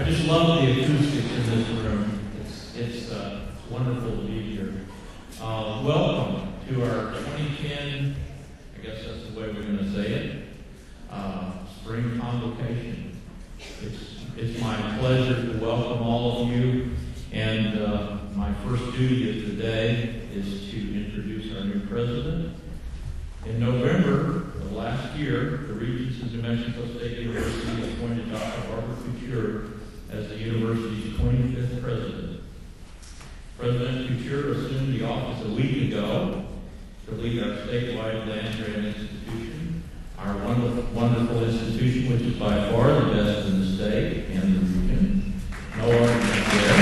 I just love the acoustics in this room. It's wonderful to be here. Welcome to our 2010, I guess that's the way we're going to say it, Spring Convocation. It's my pleasure to welcome all of you, and my first duty of the day is to introduce our new president. In November of last year, the Regents of New Mexico State University appointed Dr. Barbara Couture as the university's 25th president. President Couture assumed the office a week ago to lead our statewide land grant institution, our wonderful institution, which is by far the best in the state and the region. No argument there.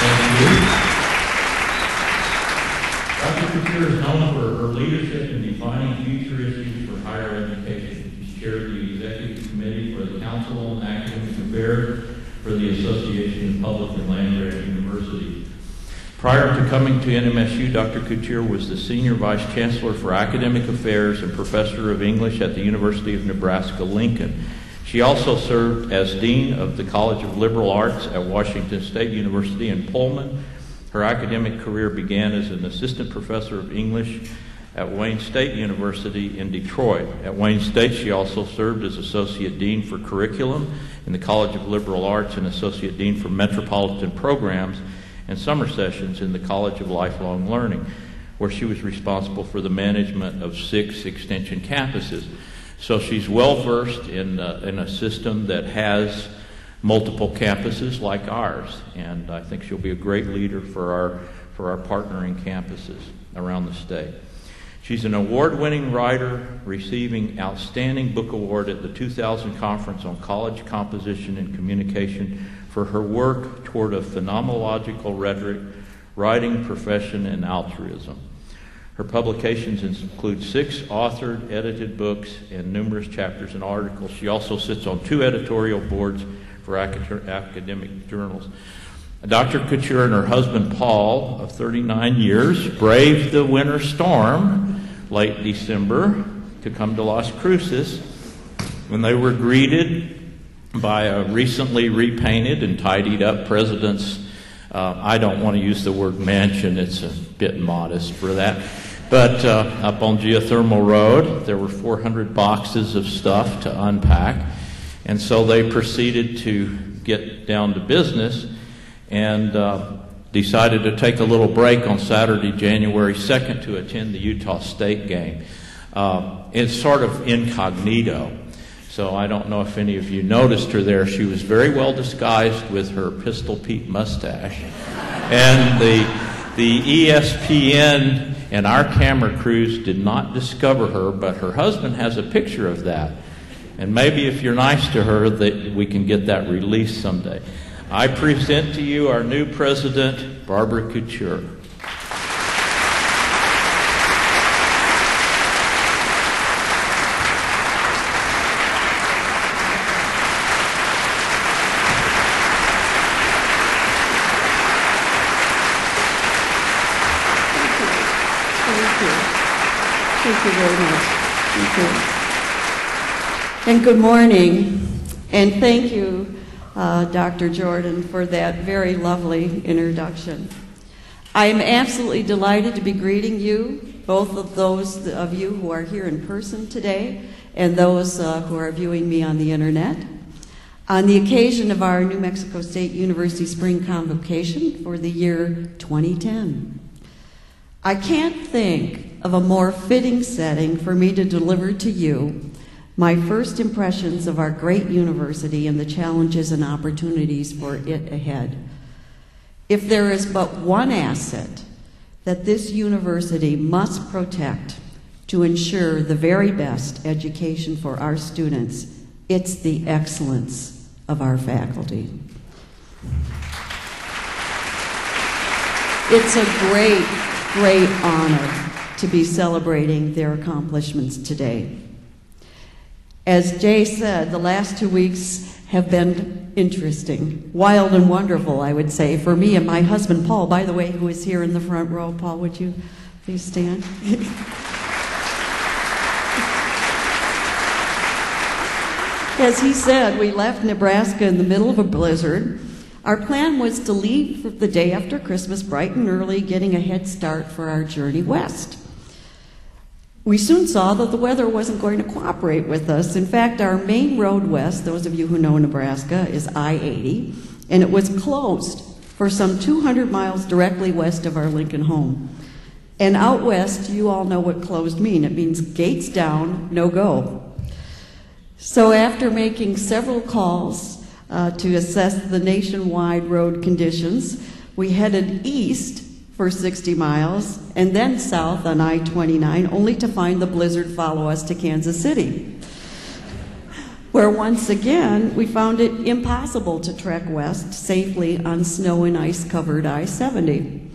Thank you. Dr. Couture is known for her leadership in defining future issues for higher education. She's chaired the Executive Committee for the Council on Academic Affairs for the Association of Public and Land-Grant Universities. Prior to coming to NMSU, Dr. Couture was the Senior Vice Chancellor for Academic Affairs and Professor of English at the University of Nebraska-Lincoln. She also served as Dean of the College of Liberal Arts at Washington State University in Pullman. Her academic career began as an assistant professor of English at Wayne State University in Detroit. At Wayne State, she also served as Associate Dean for Curriculum in the College of Liberal Arts and Associate Dean for Metropolitan Programs and Summer Sessions in the College of Lifelong Learning, where she was responsible for the management of 6 extension campuses. So she's well-versed in a system that has multiple campuses like ours, and I think she'll be a great leader for our partnering campuses around the state. She's an award-winning writer, receiving Outstanding Book Award at the 2000 Conference on College Composition and Communication for her work toward a phenomenological rhetoric, writing, profession, and altruism. Her publications include 6 authored, edited books and numerous chapters and articles. She also sits on 2 editorial boards for academic journals. Dr. Couture and her husband Paul, of 39 years, braved the winter storm late December to come to Las Cruces when they were greeted by a recently repainted and tidied up president's, I don't want to use the word mansion, it's a bit modest for that, but up on Geothermal Road there were 400 boxes of stuff to unpack. And so they proceeded to get down to business and decided to take a little break on Saturday, January 2nd to attend the Utah State game. It's sort of incognito, so I don't know if any of you noticed her there. She was very well disguised with her Pistol Pete mustache. And the ESPN and our camera crews did not discover her, but her husband has a picture of that. And maybe if you're nice to her, that we can get that released someday. I present to you our new president, Barbara Couture. Thank you very much. Thank you. And good morning, and thank you, Dr. Jordan, for that very lovely introduction. I am absolutely delighted to be greeting you, both of those of you who are here in person today and those who are viewing me on the internet, on the occasion of our New Mexico State University Spring Convocation for the year 2010. I can't think of a more fitting setting for me to deliver to you my first impressions of our great university and the challenges and opportunities for it ahead. If there is but one asset that this university must protect to ensure the very best education for our students, it's the excellence of our faculty. It's a great, great honor to be celebrating their accomplishments today. As Jay said, the last 2 weeks have been interesting, wild and wonderful, I would say, for me and my husband, Paul, by the way, who is here in the front row. Paul, would you please stand? As he said, we left Nebraska in the middle of a blizzard. Our plan was to leave the day after Christmas bright and early, getting a head start for our journey west. We soon saw that the weather wasn't going to cooperate with us. In fact, our main road west, those of you who know Nebraska, is I-80, and it was closed for some 200 miles directly west of our Lincoln home. And out west, you all know what closed means. It means gates down, no go. So after making several calls to assess the nationwide road conditions, we headed east for 60 miles and then south on I-29, only to find the blizzard follow us to Kansas City, where once again we found it impossible to trek west safely on snow and ice covered I-70.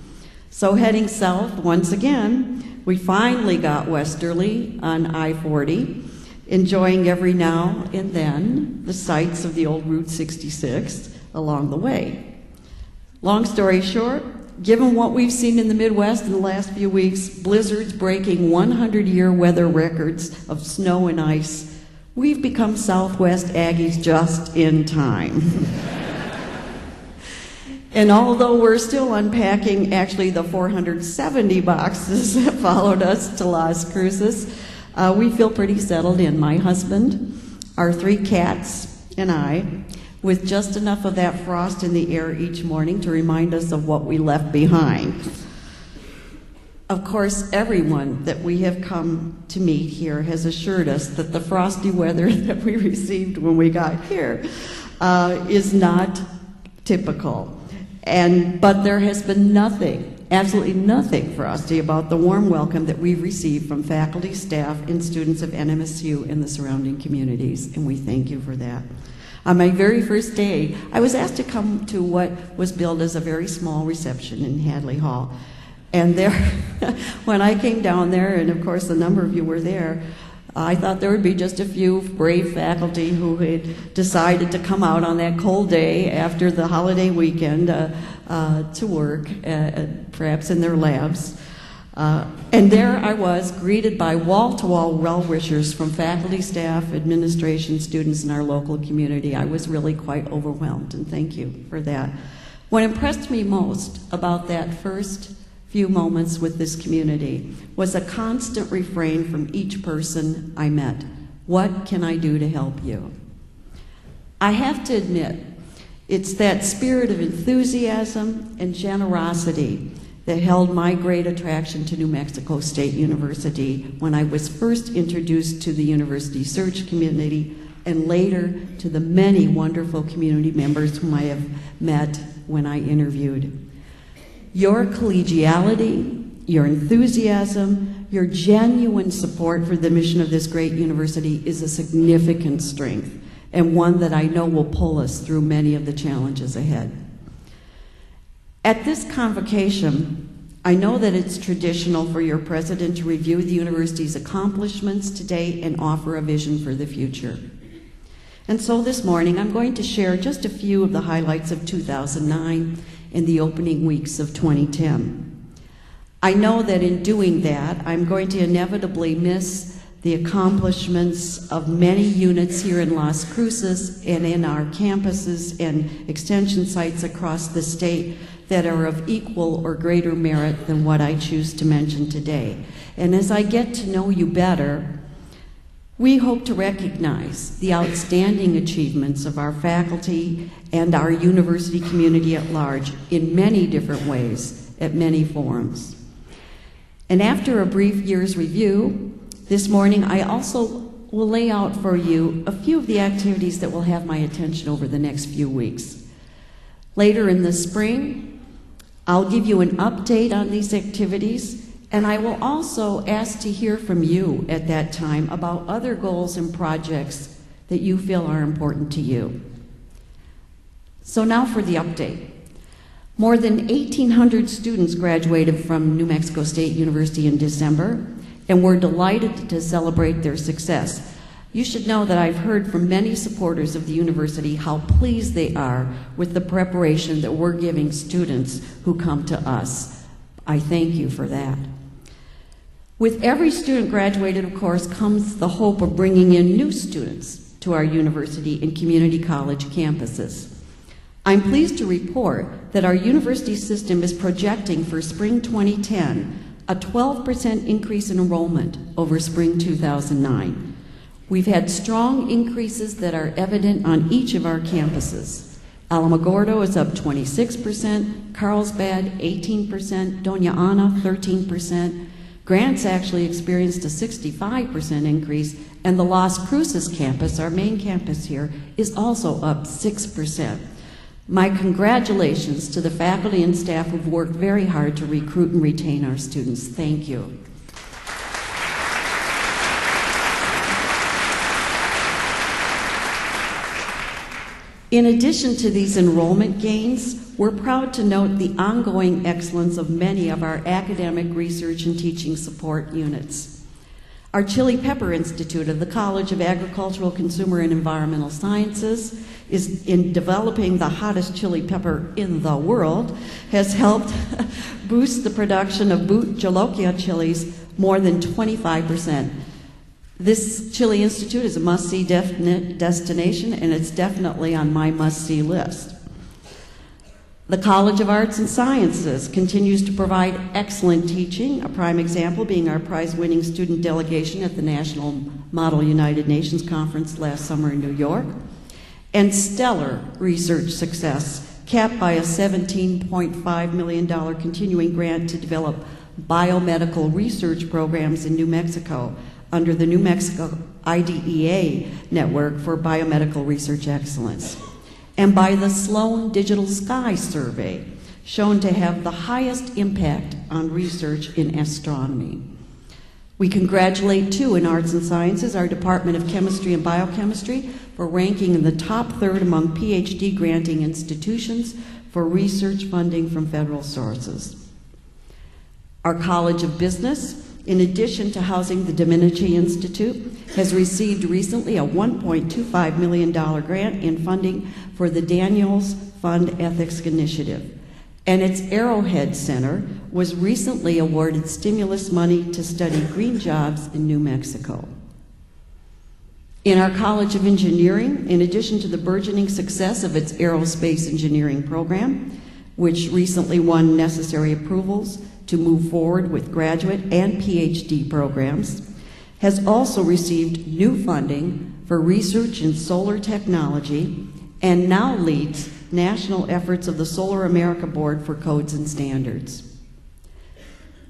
So heading south once again, we finally got westerly on I-40, enjoying every now and then the sights of the old Route 66 along the way. Long story short, given what we've seen in the Midwest in the last few weeks, blizzards breaking 100-year weather records of snow and ice, we've become Southwest Aggies just in time. And although we're still unpacking actually the 470 boxes that followed us to Las Cruces, we feel pretty settled in. My husband, our 3 cats, and I, with just enough of that frost in the air each morning to remind us of what we left behind. Of course, everyone that we have come to meet here has assured us that the frosty weather that we received when we got here is not typical. But there has been nothing, absolutely nothing frosty about the warm welcome that we've received from faculty, staff, and students of NMSU and the surrounding communities, and we thank you for that. On my very first day, I was asked to come to what was billed as a very small reception in Hadley Hall. And there, when I came down there, and of course a number of you were there, I thought there would be just a few brave faculty who had decided to come out on that cold day after the holiday weekend to work, perhaps in their labs. And there I was, greeted by wall-to-wall well-wishers from faculty, staff, administration, students in our local community. I was really quite overwhelmed, and thank you for that. What impressed me most about that first few moments with this community was a constant refrain from each person I met. What can I do to help you? I have to admit, it's that spirit of enthusiasm and generosity that held my great attraction to New Mexico State University when I was first introduced to the university search community and later to the many wonderful community members whom I have met when I interviewed. Your collegiality, your enthusiasm, your genuine support for the mission of this great university is a significant strength, and one that I know will pull us through many of the challenges ahead. At this convocation, I know that it's traditional for your president to review the university's accomplishments to date and offer a vision for the future. And so this morning, I'm going to share just a few of the highlights of 2009 and the opening weeks of 2010. I know that in doing that, I'm going to inevitably miss the accomplishments of many units here in Las Cruces and in our campuses and extension sites across the state that are of equal or greater merit than what I choose to mention today. And as I get to know you better, we hope to recognize the outstanding achievements of our faculty and our university community at large in many different ways at many forums. And after a brief year's review, this morning I also will lay out for you a few of the activities that will have my attention over the next few weeks. Later in the spring, I'll give you an update on these activities, and I will also ask to hear from you at that time about other goals and projects that you feel are important to you. So now for the update. More than 1,800 students graduated from New Mexico State University in December, and we're delighted to celebrate their success. You should know that I've heard from many supporters of the university how pleased they are with the preparation that we're giving students who come to us. I thank you for that. With every student graduated, of course, comes the hope of bringing in new students to to our university and community college campuses. I'm pleased to report that our university system is projecting for spring 2010 a 12% increase in enrollment over spring 2009. We've had strong increases that are evident on each of our campuses. Alamogordo is up 26%, Carlsbad 18%, Doña Ana 13%. Grants actually experienced a 65% increase, and the Las Cruces campus, our main campus here, is also up 6%. My congratulations to the faculty and staff who've worked very hard to recruit and retain our students. Thank you. In addition to these enrollment gains, we're proud to note the ongoing excellence of many of our academic research and teaching support units. Our Chili Pepper Institute of the College of Agricultural, Consumer, and Environmental Sciences is in developing the hottest chili pepper in the world, has helped boost the production of Boot Jolokia chilies more than 25%. This Chili Institute is a must-see destination, and it's definitely on my must-see list. The College of Arts and Sciences continues to provide excellent teaching, a prime example being our prize-winning student delegation at the National Model United Nations Conference last summer in New York, and stellar research success, capped by a $17.5 million continuing grant to develop biomedical research programs in New Mexico under the New Mexico IDEA Network for Biomedical Research Excellence, and by the Sloan Digital Sky Survey, shown to have the highest impact on research in astronomy. We congratulate, too, in Arts and Sciences, our Department of Chemistry and Biochemistry for ranking in the top third among PhD granting institutions for research funding from federal sources. Our College of Business, in addition to housing the Domenici Institute, has received recently a $1.25 million grant in funding for the Daniels Fund Ethics Initiative. And its Arrowhead Center was recently awarded stimulus money to study green jobs in New Mexico. In our College of Engineering, in addition to the burgeoning success of its aerospace engineering program, which recently won necessary approvals to move forward with graduate and PhD programs, has also received new funding for research in solar technology and now leads national efforts of the Solar America Board for Codes and Standards.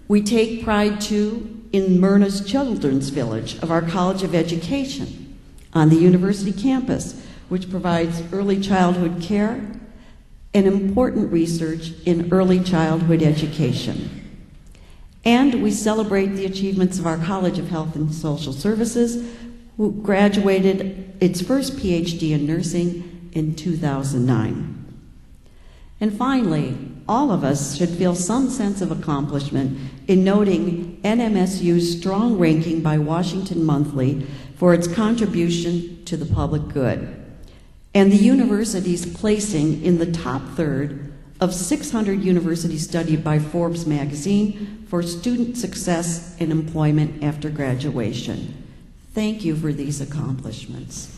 We take pride, too, in Myrna's Children's Village of our College of Education on the university campus, which provides early childhood care and important research in early childhood education. And we celebrate the achievements of our College of Health and Social Services, who graduated its first PhD in nursing in 2009. And finally, all of us should feel some sense of accomplishment in noting NMSU's strong ranking by Washington Monthly for its contribution to the public good, and the university's placing in the top third of 600 universities studied by Forbes magazine for student success and employment after graduation. Thank you for these accomplishments.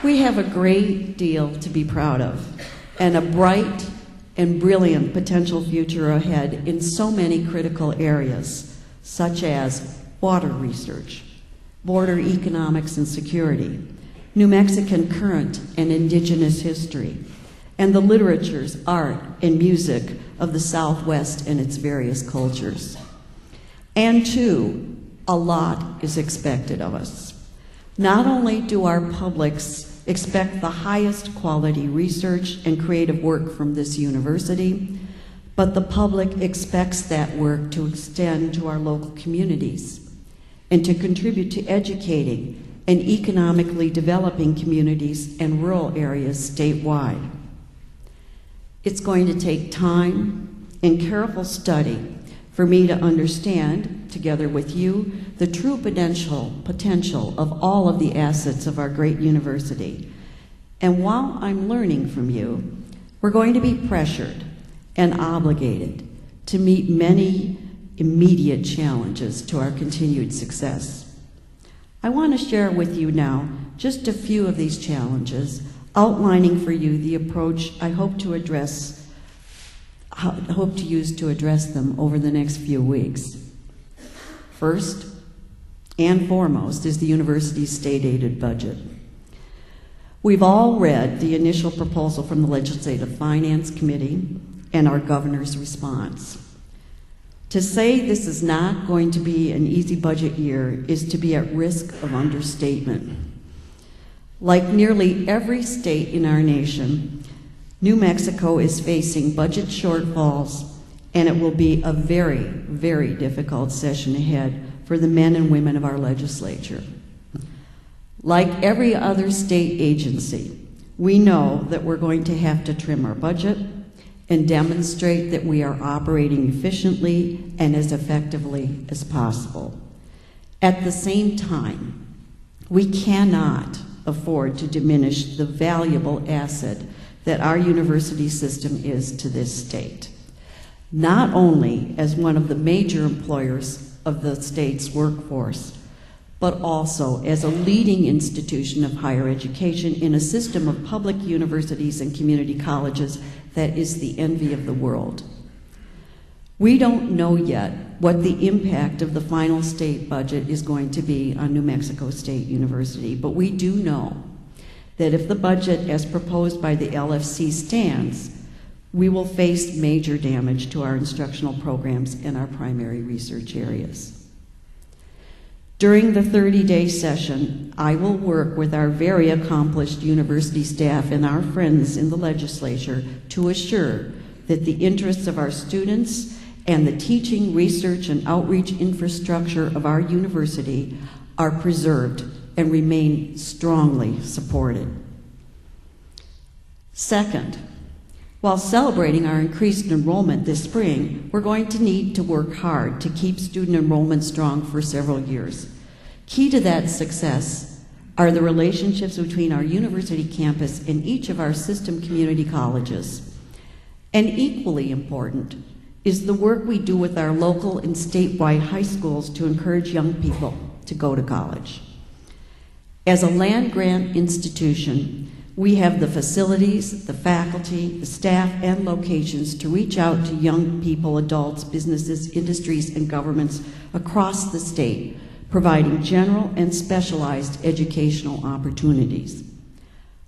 We have a great deal to be proud of, and a bright and brilliant potential future ahead in so many critical areas, such as water research, border economics and security, New Mexican current and indigenous history, and the literatures, art, and music of the Southwest and its various cultures. And two, a lot is expected of us. Not only do our publics expect the highest quality research and creative work from this university, but the public expects that work to extend to our local communities and to contribute to educating and economically developing communities and rural areas statewide. It's going to take time and careful study for me to understand, together with you, the true potential of all of the assets of our great university. And while I'm learning from you, we're going to be pressured and obligated to meet many immediate challenges to our continued success. I want to share with you now just a few of these challenges, outlining for you the approach I hope to use to address them over the next few weeks. First and foremost is the university's state-aided budget. We've all read the initial proposal from the Legislative Finance Committee and our governor's response. To say this is not going to be an easy budget year is to be at risk of understatement. Like nearly every state in our nation, New Mexico is facing budget shortfalls, and it will be a very, very difficult session ahead for the men and women of our legislature. Like every other state agency, we know that we're going to have to trim our budget and demonstrate that we are operating efficiently and as effectively as possible. At the same time, we cannot afford to diminish the valuable asset that our university system is to this state, not only as one of the major employers of the state's workforce, but also as a leading institution of higher education in a system of public universities and community colleges that is the envy of the world. We don't know yet what the impact of the final state budget is going to be on New Mexico State University, but we do know that if the budget as proposed by the LFC stands, we will face major damage to our instructional programs and our primary research areas. During the 30-day session, I will work with our very accomplished university staff and our friends in the legislature to assure that the interests of our students and the teaching, research, and outreach infrastructure of our university are preserved and remain strongly supported. Second, while celebrating our increased enrollment this spring, we're going to need to work hard to keep student enrollment strong for several years. Key to that success are the relationships between our university campus and each of our system community colleges. And equally important is the work we do with our local and statewide high schools to encourage young people to go to college. As a land-grant institution, we have the facilities, the faculty, the staff, and locations to reach out to young people, adults, businesses, industries, and governments across the state, providing general and specialized educational opportunities.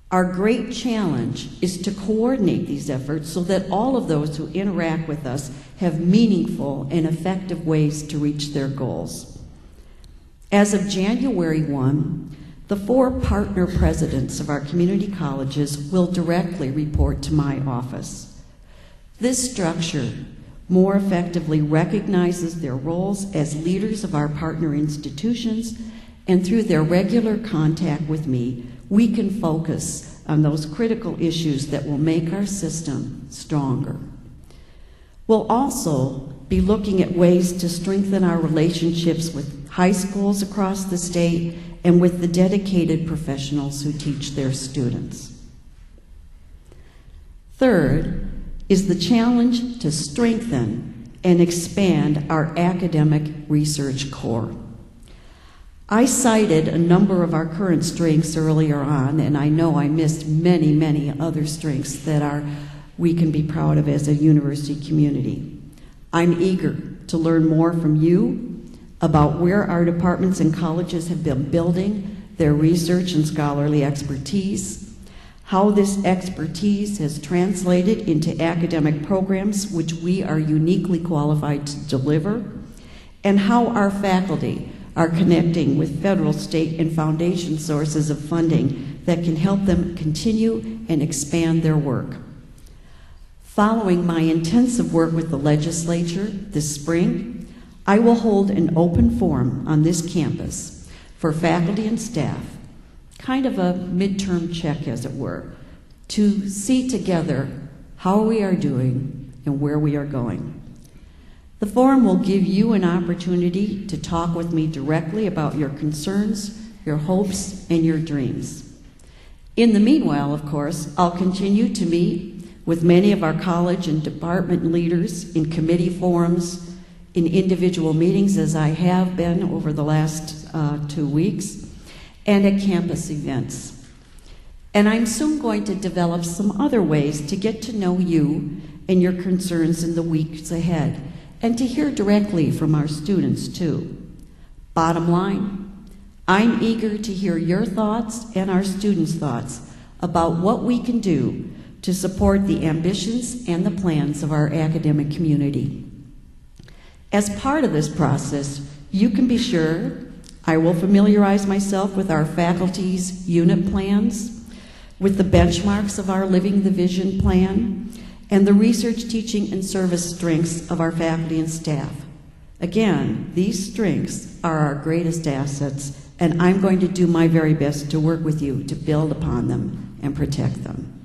Our great challenge is to coordinate these efforts so that all of those who interact with us have meaningful and effective ways to reach their goals. As of January 1, the 4 partner presidents of our community colleges will directly report to my office. This structure more effectively recognizes their roles as leaders of our partner institutions, and through their regular contact with me, we can focus on those critical issues that will make our system stronger. We'll also be looking at ways to strengthen our relationships with high schools across the state and with the dedicated professionals who teach their students. Third is the challenge to strengthen and expand our academic research core. I cited a number of our current strengths earlier on, and I know I missed many, many other strengths that we can be proud of as a university community. I'm eager to learn more from you about where our departments and colleges have been building their research and scholarly expertise, how this expertise has translated into academic programs which we are uniquely qualified to deliver, and how our faculty are connecting with federal, state, and foundation sources of funding that can help them continue and expand their work. Following my intensive work with the legislature this spring, I will hold an open forum on this campus for faculty and staff, kind of a midterm check, as it were, to see together how we are doing and where we are going. The forum will give you an opportunity to talk with me directly about your concerns, your hopes, and your dreams. In the meanwhile, of course, I'll continue to meet with many of our college and department leaders in committee forums, in individual meetings, as I have been over the last 2 weeks, and at campus events. And I'm soon going to develop some other ways to get to know you and your concerns in the weeks ahead, and to hear directly from our students too. Bottom line, I'm eager to hear your thoughts and our students' thoughts about what we can do to support the ambitions and the plans of our academic community. As part of this process, you can be sure I will familiarize myself with our faculty's unit plans, with the benchmarks of our Living the Vision plan, and the research, teaching, and service strengths of our faculty and staff. Again, these strengths are our greatest assets, and I'm going to do my very best to work with you to build upon them and protect them.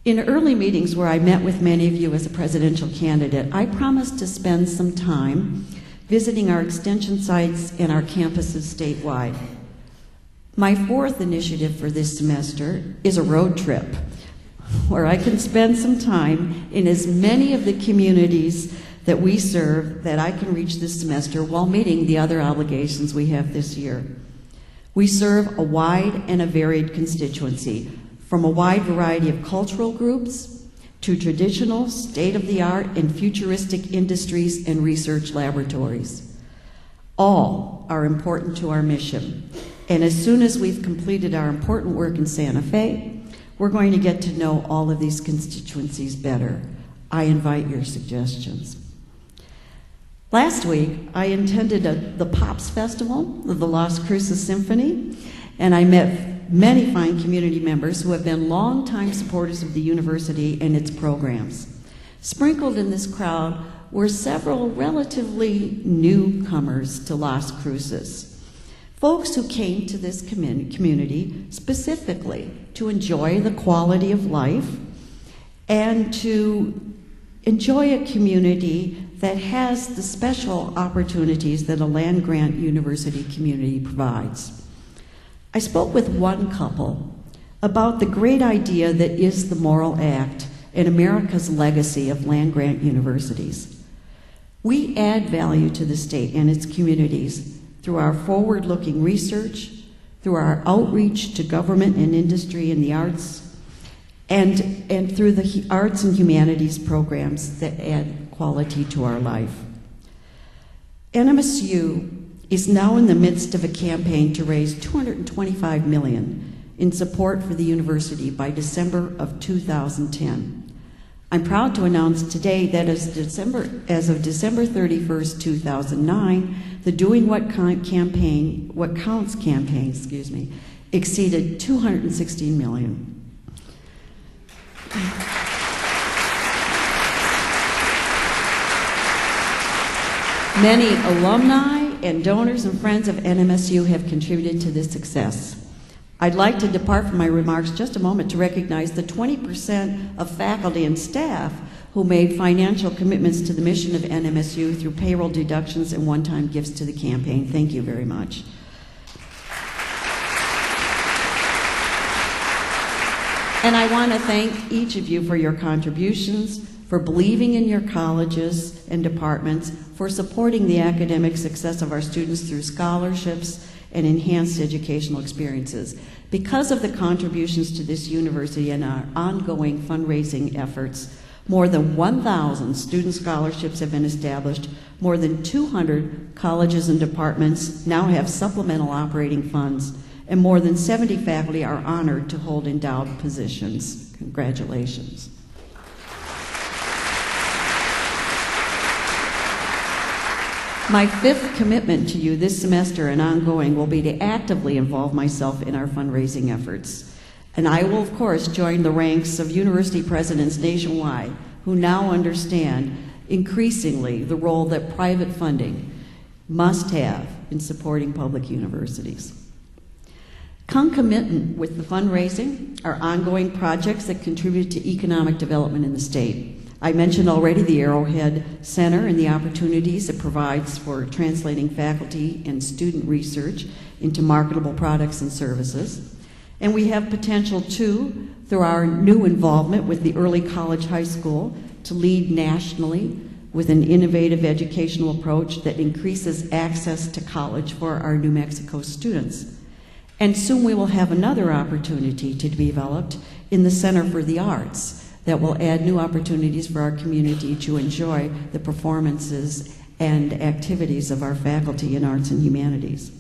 In early meetings where I met with many of you as a presidential candidate, I promised to spend some time visiting our extension sites and our campuses statewide. My fourth initiative for this semester is a road trip, where I can spend some time in as many of the communities that we serve that I can reach this semester while meeting the other obligations we have this year. We serve a wide and a varied constituency, from a wide variety of cultural groups to traditional, state-of-the-art, and futuristic industries and research laboratories. All are important to our mission, and as soon as we've completed our important work in Santa Fe, we're going to get to know all of these constituencies better. I invite your suggestions. Last week, I attended the Pops Festival of the Las Cruces Symphony, and I met many fine community members who have been longtime supporters of the university and its programs. Sprinkled in this crowd were several relatively newcomers to Las Cruces, folks who came to this community specifically to enjoy the quality of life and to enjoy a community that has the special opportunities that a land-grant university community provides. I spoke with one couple about the great idea that is the Moral Act and America's legacy of land-grant universities. We add value to the state and its communities through our forward-looking research, through our outreach to government and industry and the arts, and through the arts and humanities programs that add quality to our life. NMSU is now in the midst of a campaign to raise $225 million in support for the university by December of 2010. I'm proud to announce today that as of December 31st, 2009, the Doing What Counts campaign, exceeded $216 million. Many alumni and donors and friends of NMSU have contributed to this success. I'd like to depart from my remarks just a moment to recognize the 20% of faculty and staff who made financial commitments to the mission of NMSU through payroll deductions and one-time gifts to the campaign. Thank you very much. And I want to thank each of you for your contributions, for believing in your colleges and departments, for supporting the academic success of our students through scholarships and enhanced educational experiences. Because of the contributions to this university and our ongoing fundraising efforts, more than 1,000 student scholarships have been established. More than 200 colleges and departments now have supplemental operating funds, and more than 70 faculty are honored to hold endowed positions. Congratulations. My fifth commitment to you this semester and ongoing will be to actively involve myself in our fundraising efforts. And I will, of course, join the ranks of university presidents nationwide who now understand increasingly the role that private funding must have in supporting public universities. Concomitant with the fundraising are ongoing projects that contribute to economic development in the state. I mentioned already the Arrowhead Center and the opportunities it provides for translating faculty and student research into marketable products and services. And we have potential, too, through our new involvement with the Early College High School to lead nationally with an innovative educational approach that increases access to college for our New Mexico students. And soon we will have another opportunity to be developed in the Center for the Arts that will add new opportunities for our community to enjoy the performances and activities of our faculty in arts and humanities.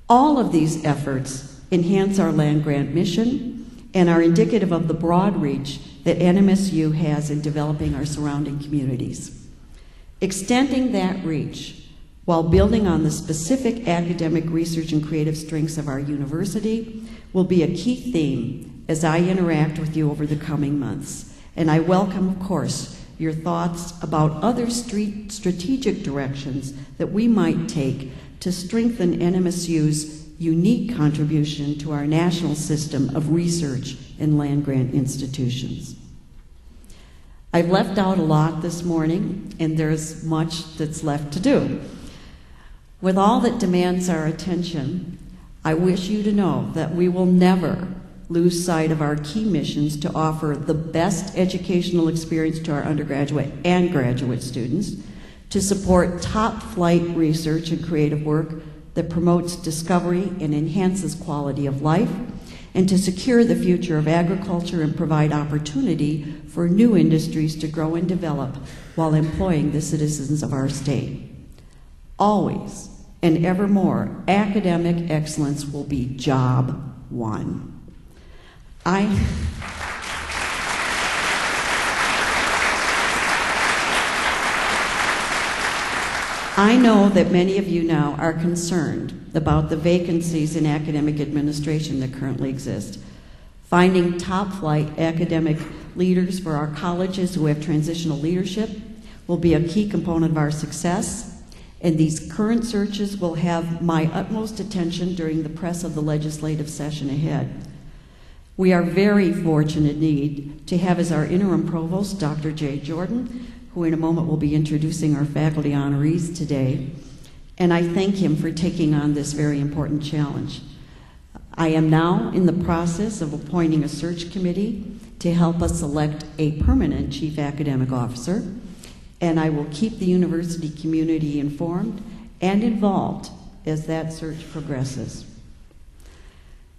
All of these efforts enhance our land-grant mission and are indicative of the broad reach that NMSU has in developing our surrounding communities. Extending that reach while building on the specific academic research and creative strengths of our university will be a key theme as I interact with you over the coming months. And I welcome, of course, your thoughts about other strategic directions that we might take to strengthen NMSU's unique contribution to our national system of research and land-grant institutions. I've left out a lot this morning, and there's much that's left to do. With all that demands our attention, I wish you to know that we will never lose sight of our key missions to offer the best educational experience to our undergraduate and graduate students, to support top-flight research and creative work that promotes discovery and enhances quality of life, and to secure the future of agriculture and provide opportunity for new industries to grow and develop while employing the citizens of our state. Always and evermore, academic excellence will be job one. I know that many of you now are concerned about the vacancies in academic administration that currently exist. Finding top-flight academic leaders for our colleges who have transitional leadership will be a key component of our success, and these current searches will have my utmost attention during the press of the legislative session ahead. We are very fortunate indeed to have as our interim provost Dr. Jay Jordan, who in a moment will be introducing our faculty honorees today, and I thank him for taking on this very important challenge. I am now in the process of appointing a search committee to help us select a permanent chief academic officer, and I will keep the university community informed and involved as that search progresses.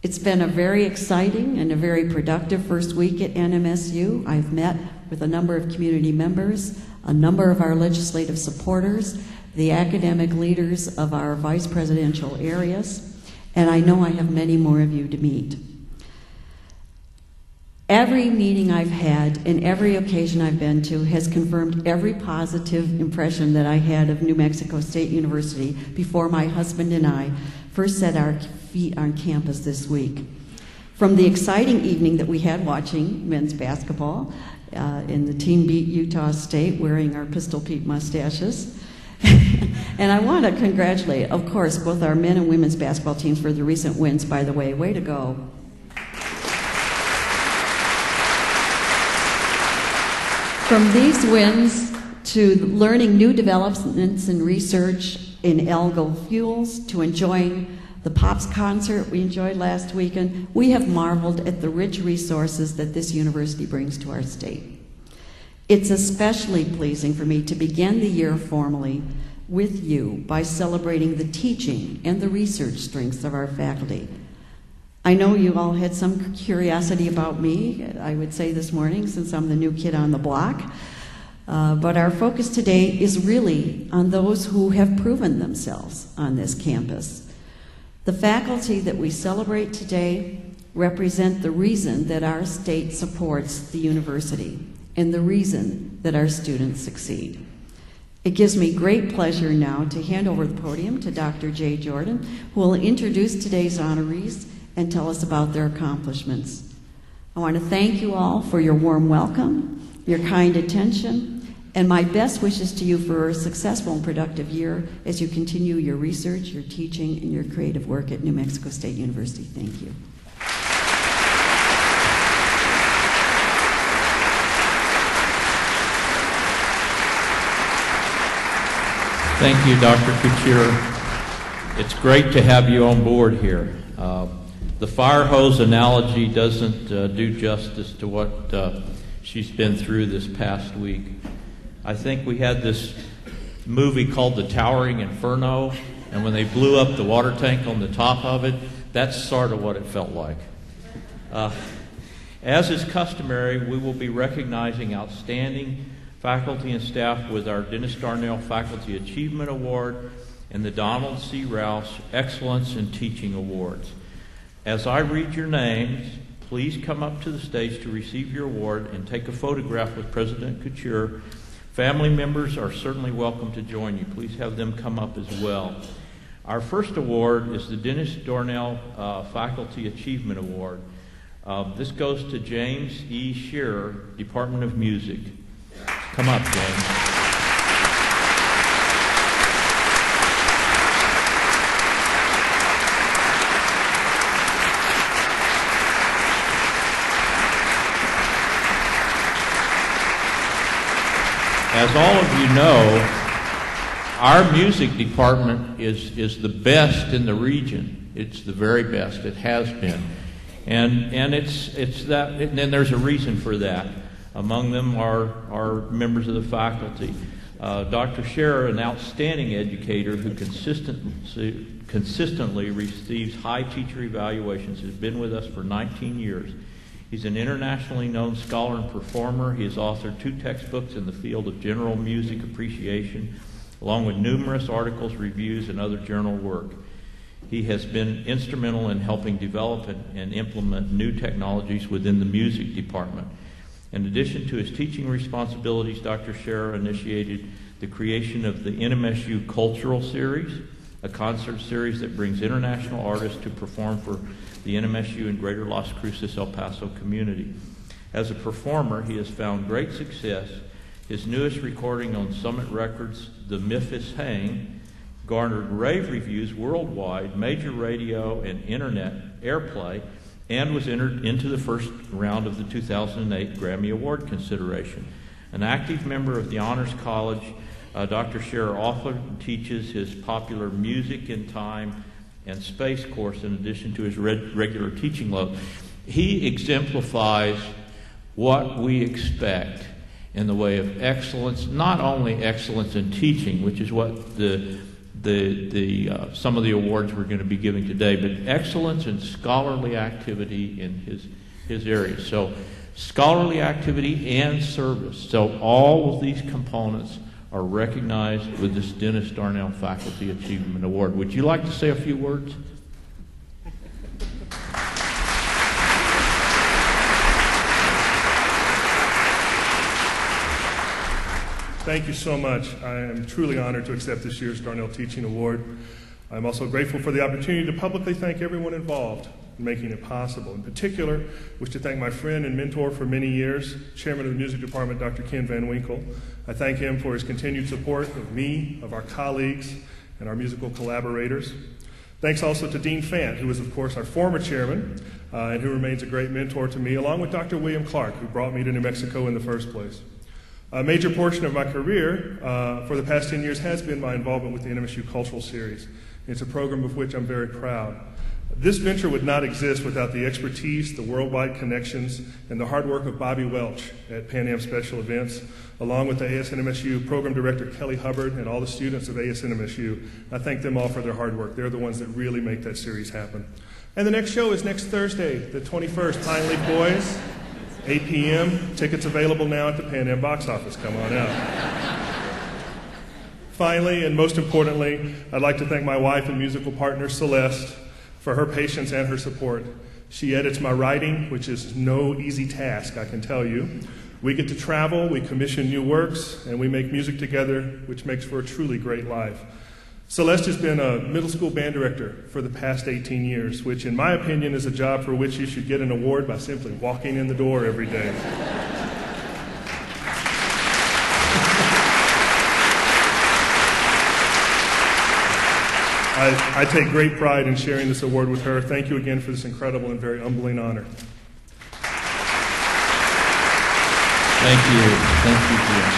It's been a very exciting and a very productive first week at NMSU. I've met with a number of community members, a number of our legislative supporters, the academic leaders of our vice presidential areas, and I know I have many more of you to meet. Every meeting I've had and every occasion I've been to has confirmed every positive impression that I had of New Mexico State University before my husband and I first set our feet on campus this week. From the exciting evening that we had watching men's basketball, and the team beat Utah State wearing our Pistol Pete mustaches. And I want to congratulate, of course, both our men and women's basketball teams for the recent wins, by the way. Way to go. From these wins to learning new developments in research in algal fuels, to enjoying the Pops concert we enjoyed last weekend, we have marveled at the rich resources that this university brings to our state. It's especially pleasing for me to begin the year formally with you by celebrating the teaching and the research strengths of our faculty. I know you all had some curiosity about me, I would say this morning, since I'm the new kid on the block. But our focus today is really on those who have proven themselves on this campus. The faculty that we celebrate today represent the reason that our state supports the university and the reason that our students succeed. It gives me great pleasure now to hand over the podium to Dr. Jay Jordan, who will introduce today's honorees and tell us about their accomplishments. I want to thank you all for your warm welcome, your kind attention, and my best wishes to you for a successful and productive year as you continue your research, your teaching, and your creative work at New Mexico State University. Thank you. Thank you, Dr. Couture. It's great to have you on board here. the fire hose analogy doesn't do justice to what she's been through this past week. I think we had this movie called The Towering Inferno, and when they blew up the water tank on the top of it, that's sort of what it felt like. As is customary, we will be recognizing outstanding faculty and staff with our Dennis Darnell Faculty Achievement Award and the Donald C. Rouse Excellence in Teaching Awards. As I read your names, please come up to the stage to receive your award and take a photograph with President Couture. Family members are certainly welcome to join you. Please have them come up as well. Our first award is the Dennis Darnell Faculty Achievement Award. This goes to James E. Shearer, Department of Music. Come up, James. As all of you know, our music department is the best in the region. It's the very best. It has been. And it's that, and then there's a reason for that. Among them are members of the faculty. Dr. Scherer, an outstanding educator who consistently receives high teacher evaluations, has been with us for 19 years. He's an internationally known scholar and performer. He has authored 2 textbooks in the field of general music appreciation, along with numerous articles, reviews, and other journal work. He has been instrumental in helping develop and implement new technologies within the music department. In addition to his teaching responsibilities, Dr. Scherer initiated the creation of the NMSU Cultural Series, a concert series that brings international artists to perform for the NMSU and Greater Las Cruces, El Paso community. As a performer, he has found great success. His newest recording on Summit Records, The Memphis Hang, garnered rave reviews worldwide, major radio and internet airplay, and was entered into the first round of the 2008 Grammy Award consideration. An active member of the Honors College, Dr. Scherer often teaches his popular Music in Time and Space course in addition to his regular teaching load. He exemplifies what we expect in the way of excellence, not only excellence in teaching, which is what some of the awards we're going to be giving today, but excellence in scholarly activity in his area. So scholarly activity and service. So all of these components are recognized with this Dennis Darnell Faculty Achievement Award. Would you like to say a few words? Thank you so much. I am truly honored to accept this year's Darnell Teaching Award. I'm also grateful for the opportunity to publicly thank everyone involved in making it possible. In particular, I wish to thank my friend and mentor for many years, Chairman of the Music Department, Dr. Ken Van Winkle. I thank him for his continued support of me, of our colleagues, and our musical collaborators. Thanks also to Dean Fant, who is, of course, our former chairman, and who remains a great mentor to me, along with Dr. William Clark, who brought me to New Mexico in the first place. A major portion of my career for the past 10 years has been my involvement with the NMSU Cultural Series. It's a program of which I'm very proud. This venture would not exist without the expertise, the worldwide connections, and the hard work of Bobby Welch at Pan Am Special Events, along with the ASNMSU Program Director Kelly Hubbard and all the students of ASNMSU. I thank them all for their hard work. They're the ones that really make that series happen. And the next show is next Thursday, the 21st, Pine Leaf Boys, 8 p.m. Tickets available now at the Pan Am box office. Come on out. Finally, and most importantly, I'd like to thank my wife and musical partner, Celeste, for her patience and her support. She edits my writing, which is no easy task, I can tell you. We get to travel, we commission new works, and we make music together, which makes for a truly great life. Celeste has been a middle school band director for the past 18 years, which in my opinion is a job for which you should get an award by simply walking in the door every day. I take great pride in sharing this award with her. Thank you again for this incredible and very humbling honor. Thank you. Thank you, Jim.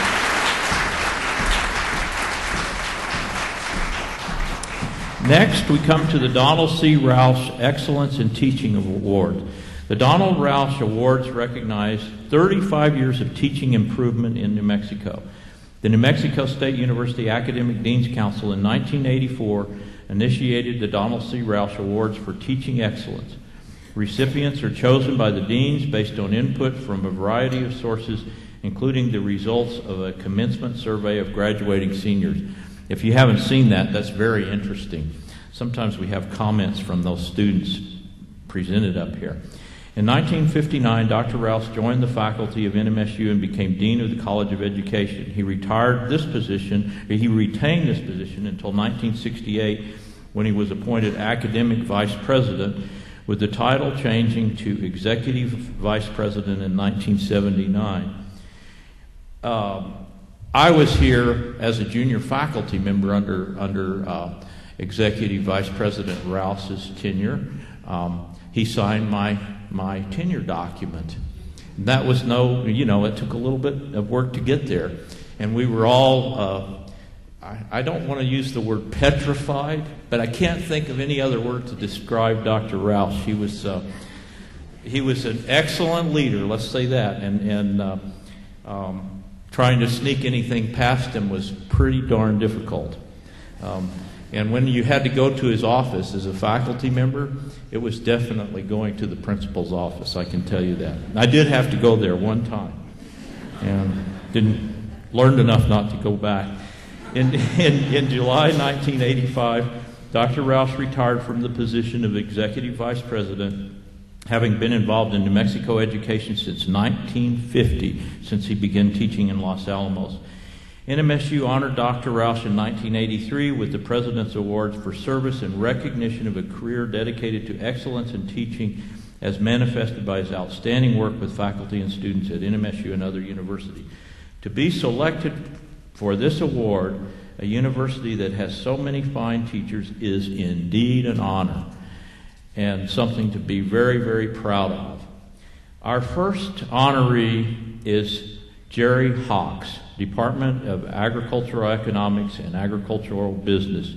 Next, we come to the Donald C. Roush Excellence in Teaching Award. The Donald Roush Awards recognize 35 years of teaching improvement in New Mexico. The New Mexico State University Academic Dean's Council in 1984 initiated the Donald C. Roush Awards for Teaching Excellence. Recipients are chosen by the deans based on input from a variety of sources, including the results of a commencement survey of graduating seniors. If you haven't seen that, that's very interesting. Sometimes we have comments from those students presented up here. In 1959, Dr. Roush joined the faculty of NMSU and became Dean of the College of Education. He retained this position until 1968, when he was appointed Academic Vice President, with the title changing to Executive Vice President in 1979. I was here as a junior faculty member under Executive Vice President Roush's tenure. He signed my tenure document. And that was it took a little bit of work to get there. And we were all, I don't want to use the word petrified, but I can't think of any other word to describe Dr. Roush. He was an excellent leader, let's say that, and trying to sneak anything past him was pretty darn difficult. And when you had to go to his office as a faculty member, it was definitely going to the principal's office, I can tell you that. I did have to go there one time, and learned enough not to go back. In July 1985, Dr. Roush retired from the position of Executive Vice President, having been involved in New Mexico education since 1950, since he began teaching in Los Alamos. NMSU honored Dr. Roush in 1983 with the President's Awards for service and recognition of a career dedicated to excellence in teaching, as manifested by his outstanding work with faculty and students at NMSU and other universities. To be selected for this award, a university that has so many fine teachers, is indeed an honor and something to be very, very proud of. Our first honoree is Jerry Honks, Department of Agricultural Economics and Agricultural Business.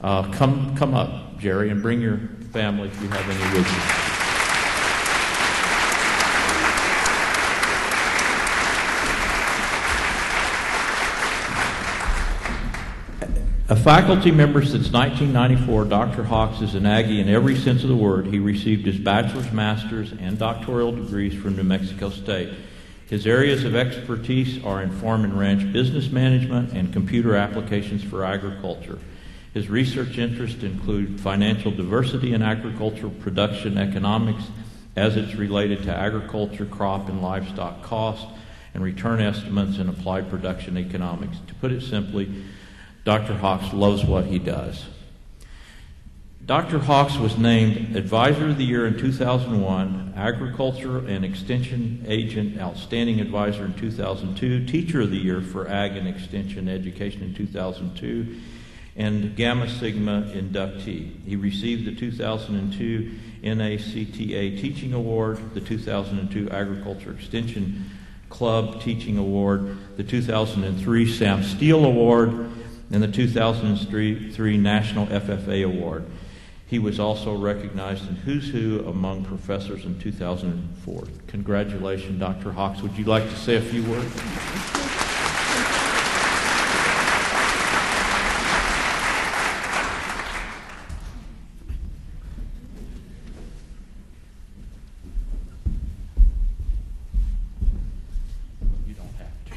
Come up, Jerry, and bring your family if you have any with you. A faculty member since 1994, Dr. Honks is an Aggie in every sense of the word. He received his bachelor's, master's, and doctoral degrees from New Mexico State. His areas of expertise are in farm and ranch business management and computer applications for agriculture. His research interests include financial diversity in agricultural production economics as it's related to agriculture, crop, and livestock cost, and return estimates in applied production economics. To put it simply, Dr. Honks loves what he does. Dr. Honks was named Advisor of the Year in 2001, Agriculture and Extension Agent Outstanding Advisor in 2002, Teacher of the Year for Ag and Extension Education in 2002, and Gamma Sigma inductee. He received the 2002 NACTA Teaching Award, the 2002 Agriculture Extension Club Teaching Award, the 2003 Sam Steele Award, and the 2003 National FFA Award. He was also recognized in Who's Who among professors in 2004. Congratulations, Dr. Honks. Would you like to say a few words? You don't have to.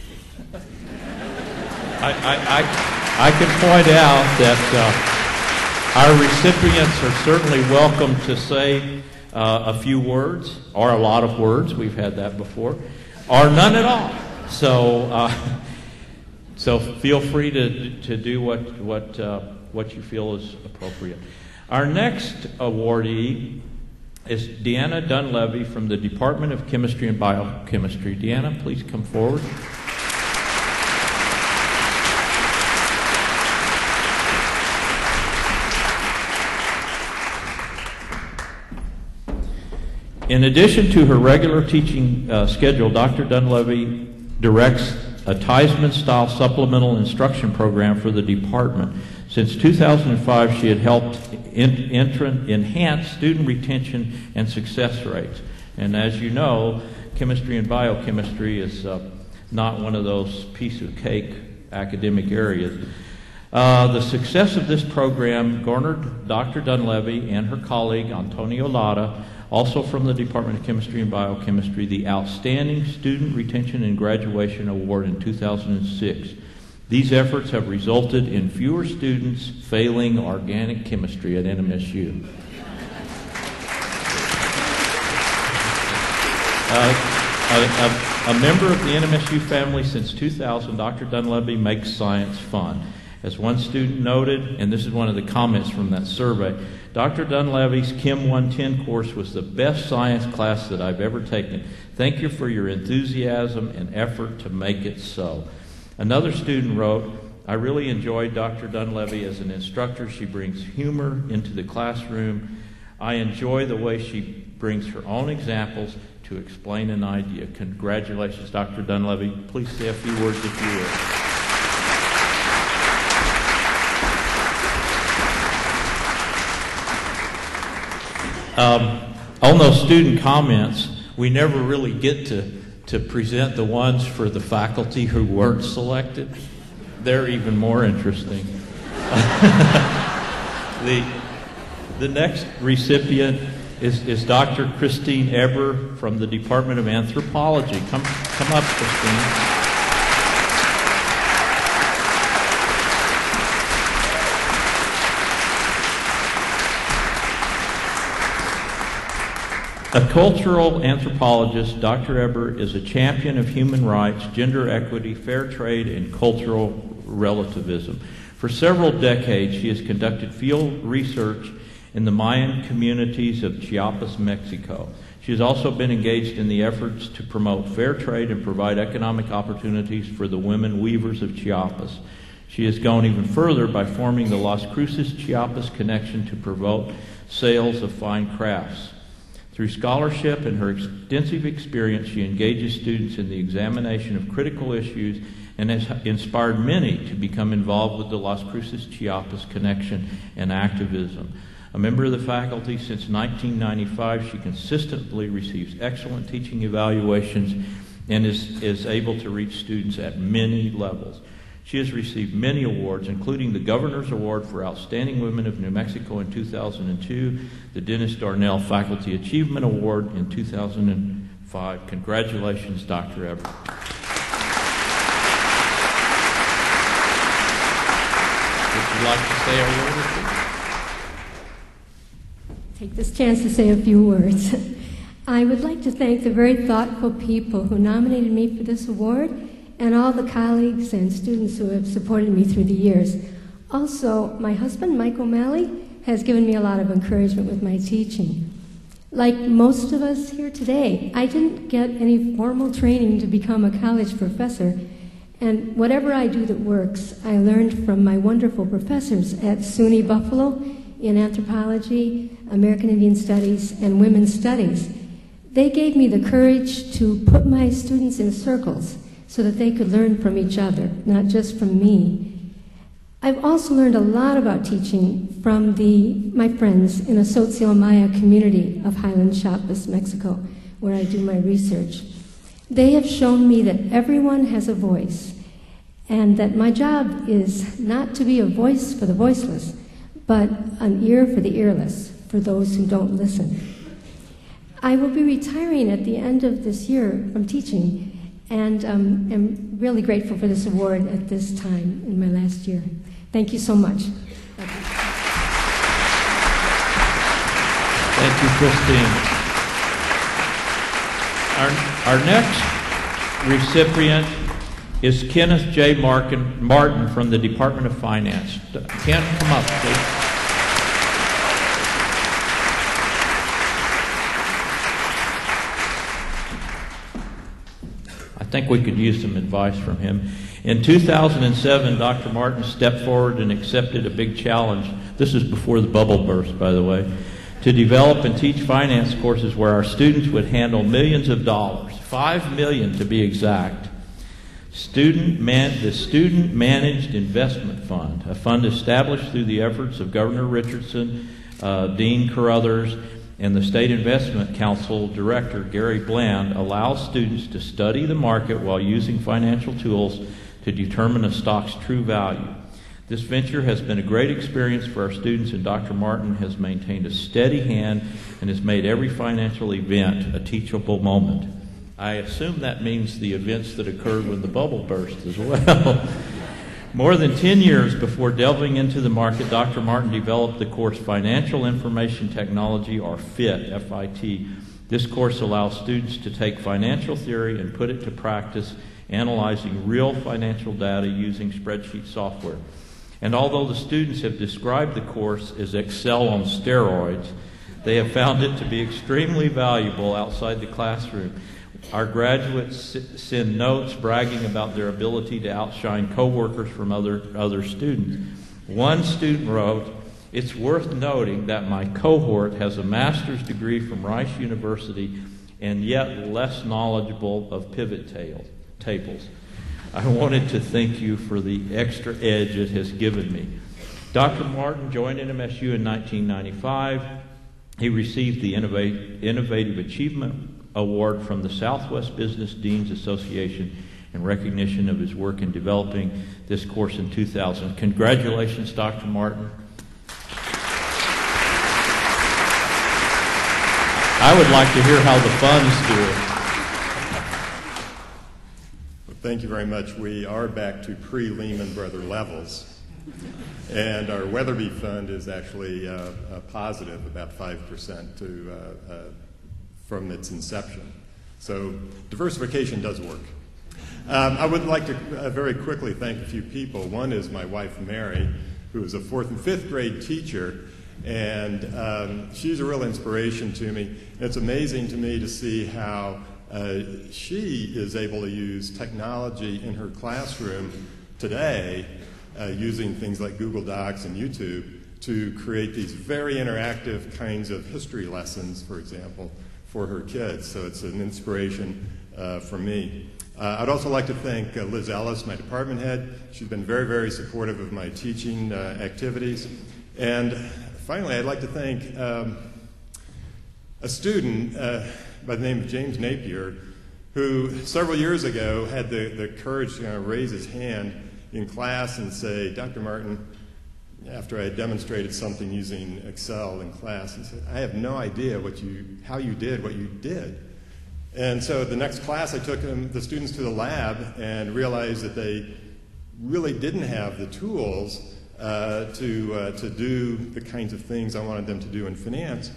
I can point out that our recipients are certainly welcome to say a few words, or a lot of words, we've had that before, or none at all. So feel free to do what you feel is appropriate. Our next awardee is Deanna Dunleavy from the Department of Chemistry and Biochemistry. Deanna, please come forward. In addition to her regular teaching schedule, Dr. Dunleavy directs a Theismann-style supplemental instruction program for the department, Since 2005, she had helped enhance student retention and success rates. And as you know, chemistry and biochemistry is not one of those piece of cake academic areas. The success of this program garnered Dr. Dunleavy and her colleague Antonio Lara, also from the Department of Chemistry and Biochemistry, the Outstanding Student Retention and Graduation Award in 2006. These efforts have resulted in fewer students failing organic chemistry at NMSU. A member of the NMSU family since 2000, Dr. Dunleavy makes science fun. As one student noted, and this is one of the comments from that survey, Dr. Dunleavy's Chem 110 course was the best science class that I've ever taken. Thank you for your enthusiasm and effort to make it so. Another student wrote, I really enjoyed Dr. Dunleavy as an instructor. She brings humor into the classroom. I enjoy the way she brings her own examples to explain an idea. Congratulations, Dr. Dunleavy. Please say a few words if you will. On those student comments, we never really get to present the ones for the faculty who weren't selected. They're even more interesting. The next recipient is Dr. Christine Eber from the Department of Anthropology. Come up, Christine. A cultural anthropologist, Dr. Eber is a champion of human rights, gender equity, fair trade, and cultural relativism. For several decades, she has conducted field research in the Mayan communities of Chiapas, Mexico. She has also been engaged in the efforts to promote fair trade and provide economic opportunities for the women weavers of Chiapas. She has gone even further by forming the Las Cruces Chiapas Connection to promote sales of fine crafts. Through scholarship and her extensive experience, she engages students in the examination of critical issues and has inspired many to become involved with the Las Cruces Chiapas Connection and activism. A member of the faculty since 1995, she consistently receives excellent teaching evaluations and is able to reach students at many levels. She has received many awards, including the Governor's Award for Outstanding Women of New Mexico in 2002, the Dennis Darnell Faculty Achievement Award in 2005. Congratulations, Dr. Eber. Would you like to say a word or two? Take this chance to say a few words. I would like to thank the very thoughtful people who nominated me for this award and all the colleagues and students who have supported me through the years. Also, my husband, Mike O'Malley, has given me a lot of encouragement with my teaching. Like most of us here today, I didn't get any formal training to become a college professor, and whatever I do that works, I learned from my wonderful professors at SUNY Buffalo in anthropology, American Indian Studies, and women's studies. They gave me the courage to put my students in circles so that they could learn from each other, not just from me. I've also learned a lot about teaching from my friends in a Socio-Maya community of Highland Chiapas, Mexico, where I do my research. They have shown me that everyone has a voice, and that my job is not to be a voice for the voiceless, but an ear for the earless, for those who don't listen. I will be retiring at the end of this year from teaching, and am really grateful for this award at this time in my last year. Thank you so much. Thank you, Christine. Our next recipient is Kenneth J. Martin from the Department of Finance. Ken, come up, please. I think we could use some advice from him. In 2007, Dr. Martin stepped forward and accepted a big challenge. This is before the bubble burst, by the way, to develop and teach finance courses where our students would handle millions of dollars, $5 million to be exact. The Student Managed Investment Fund, a fund established through the efforts of Governor Richardson, Dean Carruthers, and the State Investment Council Director, Gary Bland, allows students to study the market while using financial tools to determine a stock's true value. This venture has been a great experience for our students, and Dr. Martin has maintained a steady hand and has made every financial event a teachable moment. I assume that means the events that occurred when the bubble burst as well. More than 10 years before delving into the market, Dr. Martin developed the course Financial Information Technology, or FIT, F-I-T. This course allows students to take financial theory and put it to practice, analyzing real financial data using spreadsheet software. And although the students have described the course as Excel on steroids, they have found it to be extremely valuable outside the classroom. Our graduates send notes bragging about their ability to outshine coworkers from other students. One student wrote, "It's worth noting that my cohort has a master's degree from Rice University and yet less knowledgeable of pivot tables. I wanted to thank you for the extra edge it has given me." Dr. Martin joined NMSU in 1995. He received the Innovative Achievement Award from the Southwest Business Deans Association in recognition of his work in developing this course in 2000. Congratulations, Dr. Martin. I would like to hear how the funds do it. Well, thank you very much. We are back to pre-Lehman Brothers levels. And our Weatherby Fund is actually positive, about 5% from its inception. So diversification does work. I would like to very quickly thank a few people. One is my wife, Mary, who is a 4th and 5th grade teacher, and she's a real inspiration to me. It's amazing to me to see how she is able to use technology in her classroom today, using things like Google Docs and YouTube, to create these very interactive kinds of history lessons, for example, for her kids. So it's an inspiration for me. I'd also like to thank Liz Ellis, my department head. She's been very, very supportive of my teaching activities. And finally, I'd like to thank a student by the name of James Napier, who several years ago had the courage to raise his hand in class and say, "Dr. Martin," after I had demonstrated something using Excel in class, he said, "I have no idea how you did what you did." And so the next class I took the students to the lab and realized that they really didn't have the tools to do the kinds of things I wanted them to do in finance.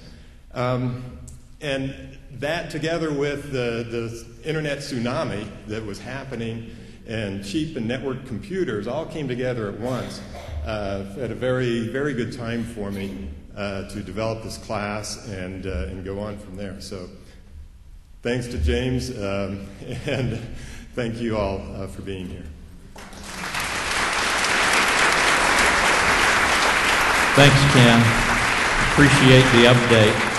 And that, together with the internet tsunami that was happening and cheap and networked computers, all came together at once at a very, very good time for me to develop this class and go on from there. So thanks to James, and thank you all for being here. Thanks, Ken. Appreciate the update.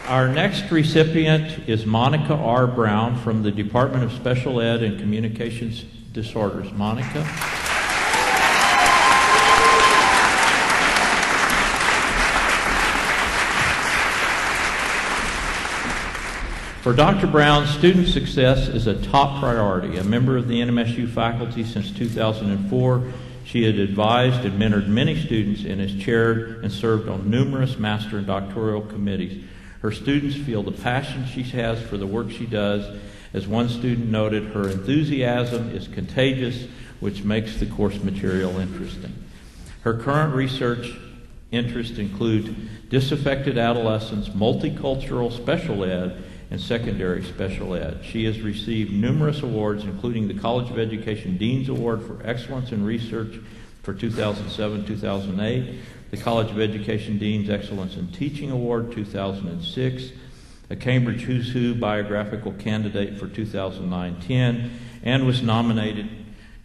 Our next recipient is Monica R. Brown from the Department of Special Ed and Communications Disorders. Monica. For Dr. Brown, student success is a top priority. A member of the NMSU faculty since 2004, she had advised and mentored many students and has chaired and served on numerous master and doctoral committees. Her students feel the passion she has for the work she does. As one student noted, her enthusiasm is contagious, which makes the course material interesting. Her current research interests include disaffected adolescents, multicultural special ed, and secondary special ed. She has received numerous awards, including the College of Education Dean's Award for Excellence in Research for 2007-2008, the College of Education Dean's Excellence in Teaching Award 2006, a Cambridge Who's Who biographical candidate for 2009-10, and was nominated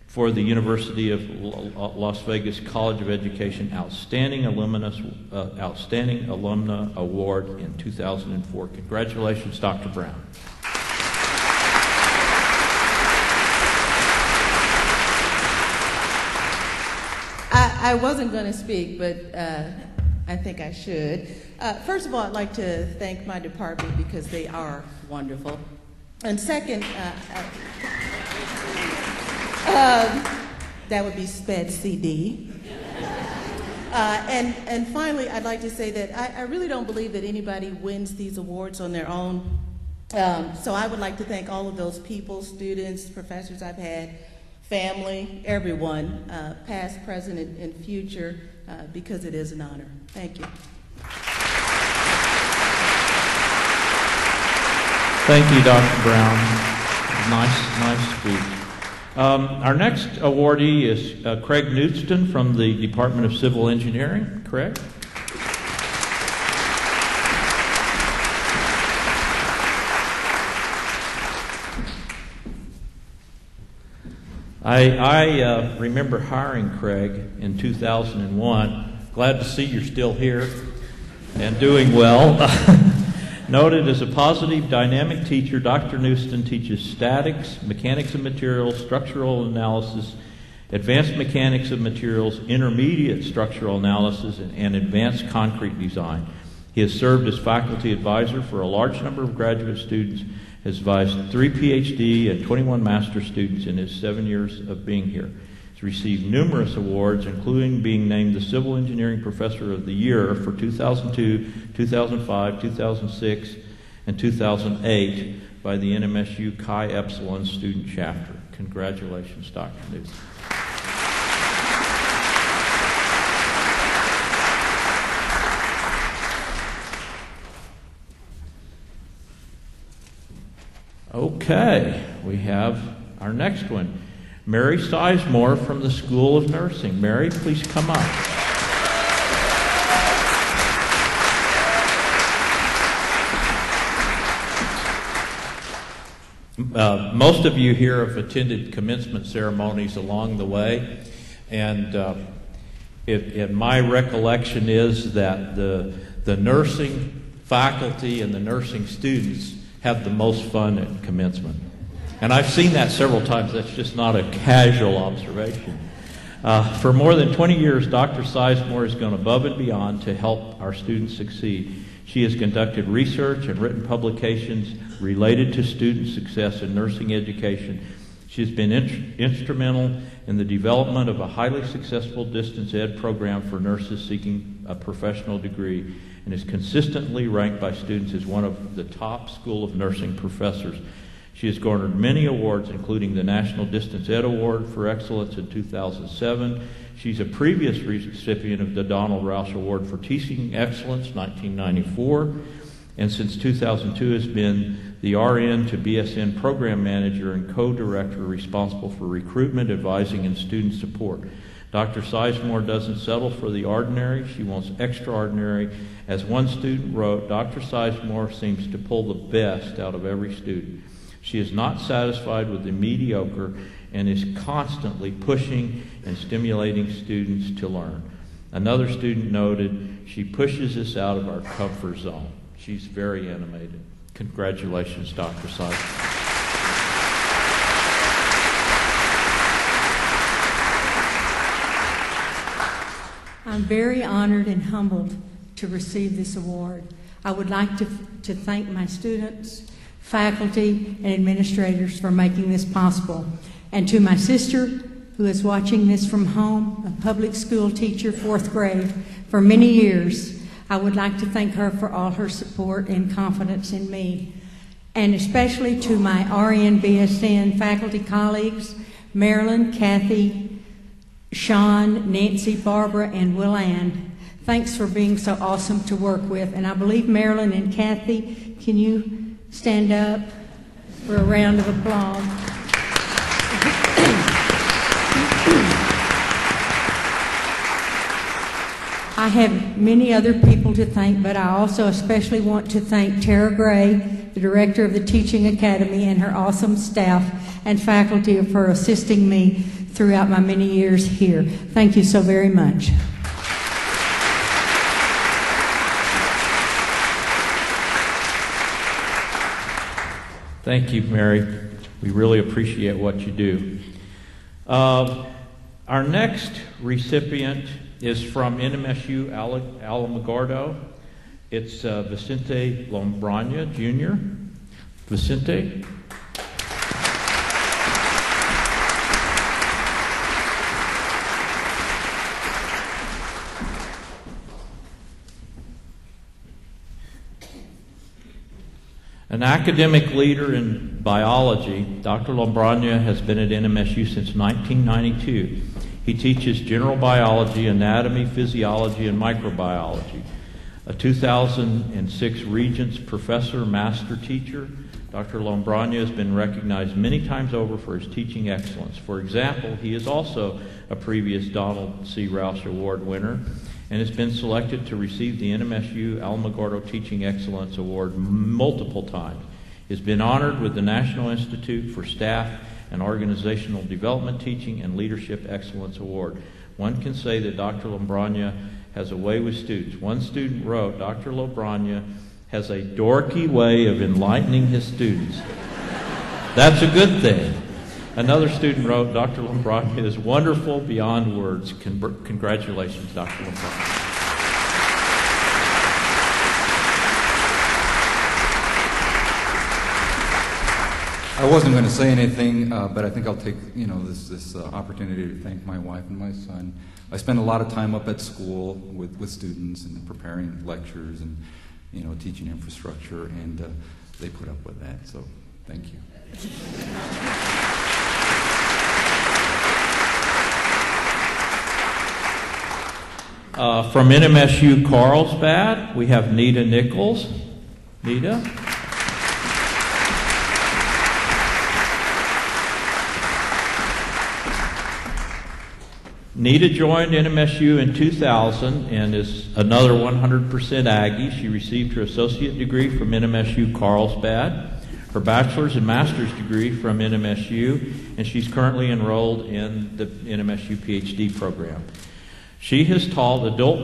for the University of Las Vegas College of Education Outstanding Alumna Award in 2004. Congratulations, Dr. Brown. I wasn't going to speak, but I think I should. First of all, I'd like to thank my department because they are wonderful. And second, that would be SPED CD. And finally, I'd like to say that I really don't believe that anybody wins these awards on their own. So I would like to thank all of those people, students, professors I've had, family, everyone, past, present, and future, because it is an honor. Thank you. Thank you, Dr. Brown. Nice speech. Our next awardee is Craig Newston from the Department of Civil Engineering. Craig? I remember hiring Craig in 2001. Glad to see you're still here and doing well. Noted as a positive, dynamic teacher, Dr. Newston teaches statics, mechanics of materials, structural analysis, advanced mechanics of materials, intermediate structural analysis, and advanced concrete design. He has served as faculty advisor for a large number of graduate students, has advised 3 PhD and 21 master's students in his 7 years of being here. He's received numerous awards, including being named the Civil Engineering Professor of the Year for 2002, 2005, 2006, and 2008 by the NMSU Chi Epsilon Student Chapter. Congratulations, Dr. Newston. Okay, we have our next one. Mary Sizemore from the School of Nursing. Mary, please come up. Most of you here have attended commencement ceremonies along the way, and my recollection is that the nursing faculty and the nursing students have the most fun at commencement. And I've seen that several times. That's just not a casual observation. For more than 20 years, Dr. Sizemore has gone above and beyond to help our students succeed. She has conducted research and written publications related to student success in nursing education. She has been instrumental in the development of a highly successful distance ed program for nurses seeking a professional degree, and is consistently ranked by students as one of the top School of Nursing professors. She has garnered many awards, including the National Distance Ed Award for Excellence in 2007. She's a previous recipient of the Donald Roush Award for Teaching Excellence, 1994, and since 2002 has been the RN to BSN Program Manager and Co-Director responsible for recruitment, advising, and student support. Dr. Sizemore doesn't settle for the ordinary. She wants extraordinary. As one student wrote, Dr. Sizemore seems to pull the best out of every student. She is not satisfied with the mediocre and is constantly pushing and stimulating students to learn. Another student noted, she pushes us out of our comfort zone. She's very animated. Congratulations, Dr. Sizemore. I'm very honored and humbled to receive this award. I would like to thank my students, faculty, and administrators for making this possible. And to my sister, who is watching this from home, a public school teacher, 4th grade, for many years, I would like to thank her for all her support and confidence in me. And especially to my RN BSN faculty colleagues, Marilyn, Kathy, Sean, Nancy, Barbara, and Willanne. Thanks for being so awesome to work with. And I believe Marilyn and Kathy, can you stand up for a round of applause? I have many other people to thank, but I also especially want to thank Tara Gray, the director of the Teaching Academy, and her awesome staff and faculty for assisting me throughout my many years here. Thank you so very much. Thank you, Mary. We really appreciate what you do. Our next recipient is from NMSU Alamogordo. It's Vicente Bronya, Jr. Vicente. An academic leader in biology, Dr. Lombronya has been at NMSU since 1992. He teaches general biology, anatomy, physiology, and microbiology. A 2006 Regents Professor Master Teacher, Dr. Lombronya has been recognized many times over for his teaching excellence. For example, he is also a previous Donald C. Roush Award winner and has been selected to receive the NMSU Alamogordo Teaching Excellence Award multiple times. He has been honored with the National Institute for Staff and Organizational Development Teaching and Leadership Excellence Award. One can say that Dr. Lombronya has a way with students. One student wrote, Dr. Lombronya has a dorky way of enlightening his students. That's a good thing. Another student wrote, Dr. Lombronya is wonderful beyond words. Congratulations, Dr. Lombronya. I wasn't going to say anything, but I think I'll take this opportunity to thank my wife and my son. I spend a lot of time up at school with students and preparing lectures and teaching infrastructure, and they put up with that. So thank you. From NMSU Carlsbad, we have Nita Nichols. Nita? Nita joined NMSU in 2000 and is another 100% Aggie. She received her associate degree from NMSU Carlsbad, her bachelor's and master's degree from NMSU, and she's currently enrolled in the NMSU PhD program. She has taught adult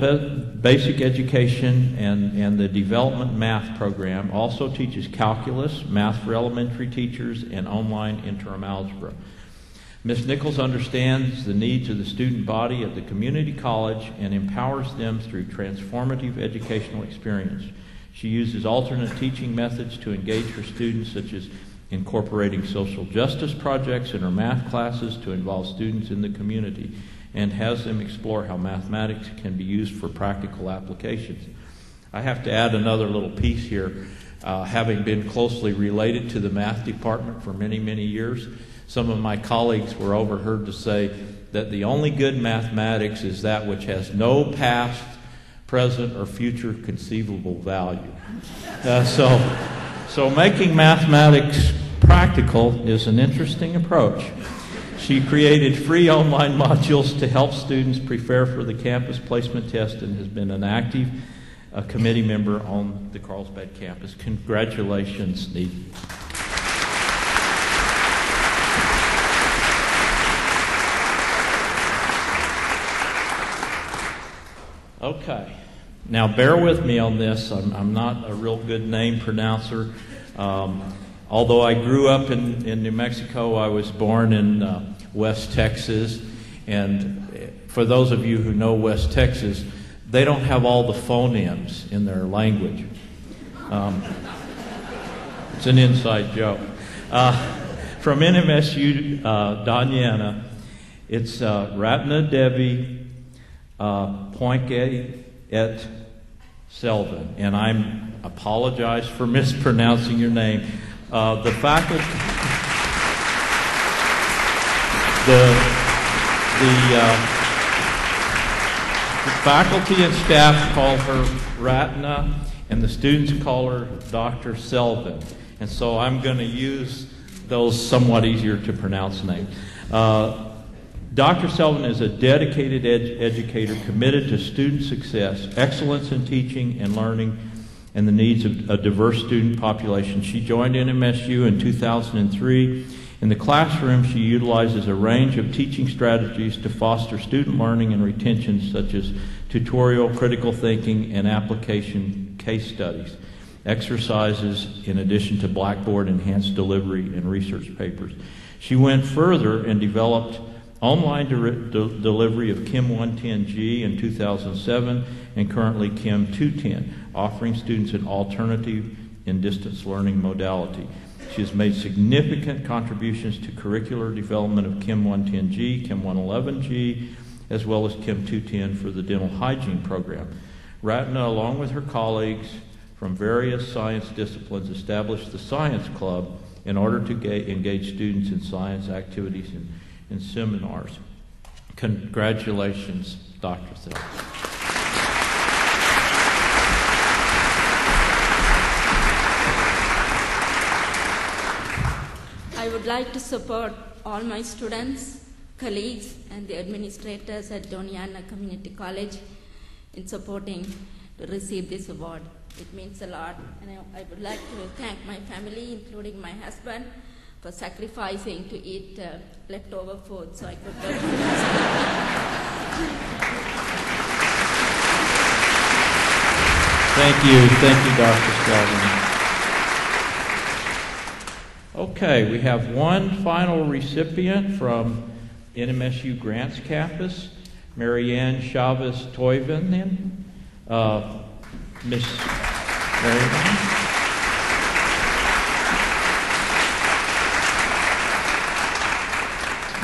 basic education and the development math program, also teaches calculus, math for elementary teachers, and online interim algebra. Ms. Nichols understands the needs of the student body at the community college and empowers them through transformative educational experience. She uses alternate teaching methods to engage her students, such as incorporating social justice projects in her math classes to involve students in the community, and has them explore how mathematics can be used for practical applications. I have to add another little piece here. Having been closely related to the math department for many, many years, some of my colleagues were overheard to say that the only good mathematics is that which has no past, present, or future conceivable value. So making mathematics practical is an interesting approach. She created free online modules to help students prepare for the campus placement test and has been an active committee member on the Carlsbad campus. Congratulations, Nita. Okay, now bear with me on this. I'm not a real good name pronouncer. Although I grew up in New Mexico, I was born in West Texas. And for those of you who know West Texas, they don't have all the phonemes in their language. It's an inside joke. From NMSU Danyana, it's Ratna Devi Poinke et Selvin, and I apologize for mispronouncing your name. The faculty, the faculty and staff call her Ratna, and the students call her Dr. Selvin, and so I'm going to use those somewhat easier to pronounce names. Dr. Selvin is a dedicated educator committed to student success, excellence in teaching and learning, and the needs of a diverse student population. She joined NMSU in 2003. In the classroom, she utilizes a range of teaching strategies to foster student learning and retention, such as tutorial, critical thinking, and application case studies, exercises, in addition to Blackboard enhanced delivery and research papers. She went further and developed online delivery of Chem 110G in 2007, and currently Chem 210, offering students an alternative in distance learning modality. She has made significant contributions to curricular development of Chem 110G, Chem 111G, as well as Chem 210 for the dental hygiene program. Ratna, along with her colleagues from various science disciplines, established the Science Club in order to engage students in science activities and seminars. Congratulations, Dr. Thiel. I would like to support all my students, colleagues, and the administrators at Doniana Community College in supporting to receive this award. It means a lot, and I would like to thank my family, including my husband, for sacrificing to eat leftover food so I could go to university. Thank you, Dr. Spalding. Okay, we have one final recipient from NMSU Grants Campus, Marianne Chavez-Toivonen. Miss Marianne.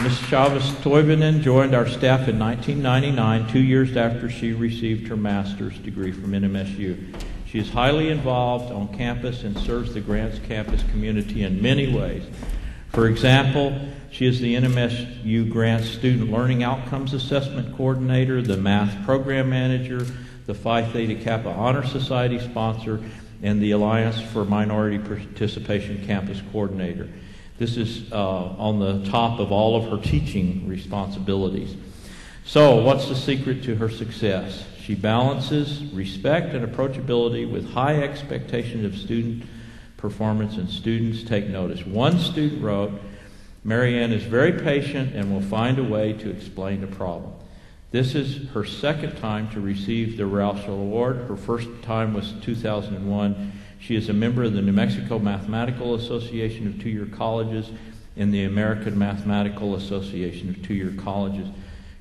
Ms. Chavez-Toivonen joined our staff in 1999, 2 years after she received her master's degree from NMSU. She is highly involved on campus and serves the Grants Campus community in many ways. For example, she is the NMSU Grants Student Learning Outcomes Assessment Coordinator, the Math Program Manager, the Phi Theta Kappa Honor Society sponsor, and the Alliance for Minority Participation Campus Coordinator. This is on the top of all of her teaching responsibilities. So, what's the secret to her success? She balances respect and approachability with high expectations of student performance, and students take notice. One student wrote, "Marianne is very patient and will find a way to explain the problem." This is her second time to receive the Recital Award. Her first time was 2001. She is a member of the New Mexico Mathematical Association of Two-Year Colleges and the American Mathematical Association of Two-Year Colleges.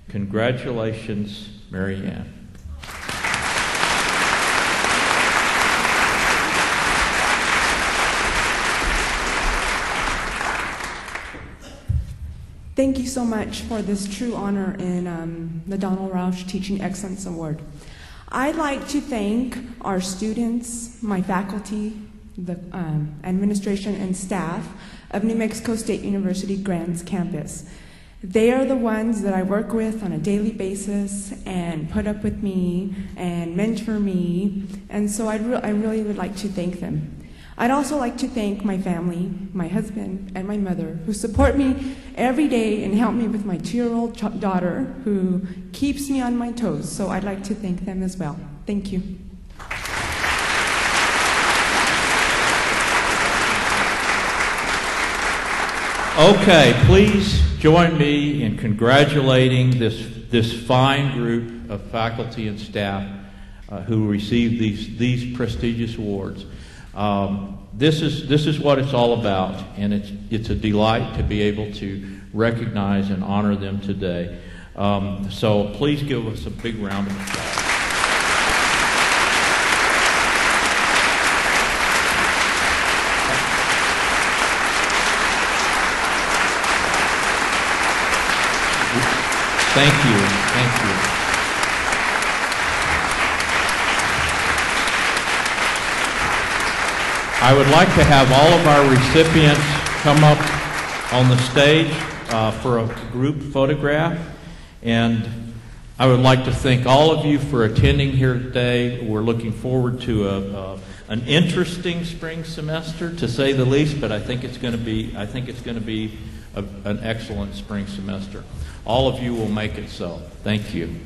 Congratulations, Marianne. Thank you so much for this true honor in the Donald Roush Teaching Excellence Award. I'd like to thank our students, my faculty, the administration and staff of New Mexico State University Grants Campus. They are the ones that I work with on a daily basis and put up with me and mentor me, and so I really would like to thank them. I'd also like to thank my family, my husband, and my mother, who support me every day and help me with my 2-year-old daughter, who keeps me on my toes. So I'd like to thank them as well. Thank you. Okay, please join me in congratulating this fine group of faculty and staff who received these prestigious awards. This is what it's all about, and it's a delight to be able to recognize and honor them today. So please give us a big round of applause. Thank you. Thank you. I would like to have all of our recipients come up on the stage for a group photograph. And I would like to thank all of you for attending here today. We're looking forward to an interesting spring semester, to say the least, but I think it's going to be an excellent spring semester. All of you will make it so. Thank you.